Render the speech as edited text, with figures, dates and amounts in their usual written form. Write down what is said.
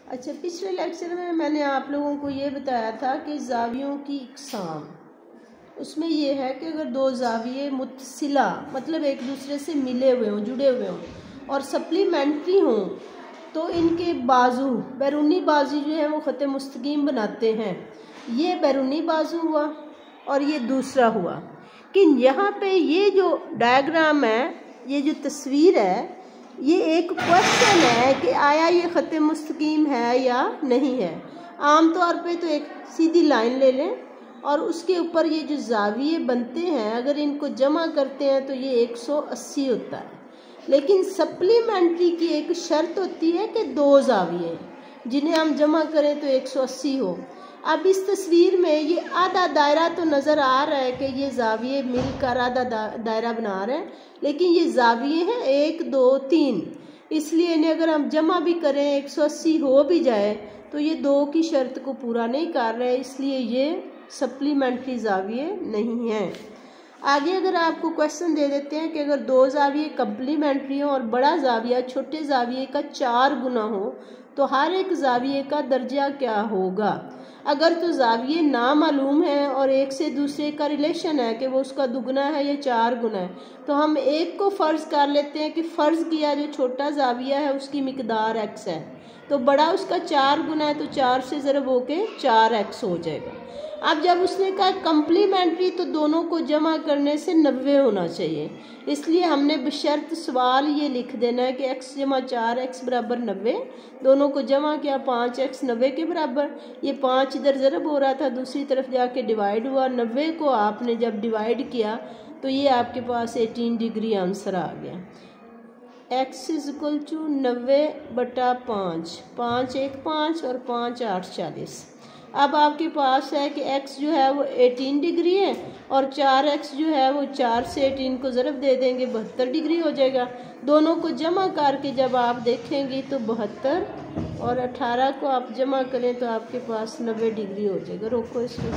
अच्छा, पिछले लेक्चर में मैंने आप लोगों को ये बताया था कि जावियों की इकसाम, उसमें ये है कि अगर दो जाविये मुत्सिला मतलब एक दूसरे से मिले हुए हों, जुड़े हुए हों और सप्लीमेंट्री हों तो इनके बाजू, बैरूनी बाजू जो है वो ख़त मुस्तकीम बनाते हैं। ये बैरूनी बाजू हुआ और ये दूसरा हुआ। कि यहाँ पे ये जो डायग्राम है, ये जो तस्वीर है, ये एक क्वेश्चन है कि आया ये ख़त मुस्तकीम है या नहीं है। आम तौर पे तो एक सीधी लाइन ले लें और उसके ऊपर ये जो जाविये बनते हैं अगर इनको जमा करते हैं तो ये 180 होता है। लेकिन सप्लीमेंट्री की एक शर्त होती है कि दो जाविये जिन्हें हम जमा करें तो 180 हो। अब इस तस्वीर में ये आधा दायरा तो नज़र आ रहा है कि ये जाविये मिलकर आधा दायरा बना रहे हैं, लेकिन ये जाविये हैं 1 2 3, इसलिए इन्हें अगर हम जमा भी करें 180 हो भी जाए तो ये 2 की शर्त को पूरा नहीं कर रहे, इसलिए ये सप्लीमेंट्री जाविये नहीं हैं। आगे अगर आपको क्वेश्चन दे देते हैं कि अगर 2 जाविये कम्प्लीमेंट्री हो और बड़ा जाविया छोटे जाविये का 4 गुना हो तो हर एक जाविये का दर्जा क्या होगा। अगर तो जाविये ना मालूम है और एक से दूसरे का रिलेशन है कि वो उसका दुगना है या 4 गुना है, तो हम एक को फ़र्ज़ कर लेते हैं कि फ़र्ज़ किया जो छोटा जाविया है उसकी मिकदार x है, तो बड़ा उसका 4 गुना है तो 4 से ज़रब होके 4x हो जाएगा। अब जब उसने कहा कम्प्लीमेंट्री तो दोनों को जमा करने से 90 होना चाहिए, इसलिए हमने बशर्त सवाल ये लिख देना है कि x जमा 4x बराबर 90। दोनों को जमा किया 5x 90 के बराबर, ये 5 इधर ज़रब हो रहा था दूसरी तरफ जाके डिवाइड हुआ। 90 को आपने जब डिवाइड किया तो ये आपके पास 18 डिग्री आंसर आ गया। x इज़ इक्वल टू 90/5, 5 1 5 और 5 8 40। अब आपके पास है कि x जो है वो 18 डिग्री है और 4x जो है वो 4 से 18 को ज़रब दे देंगे 72 डिग्री हो जाएगा। दोनों को जमा करके जब आप देखेंगे तो 72 और 18 को आप जमा करें तो आपके पास 90 डिग्री हो जाएगा। रोको इसको।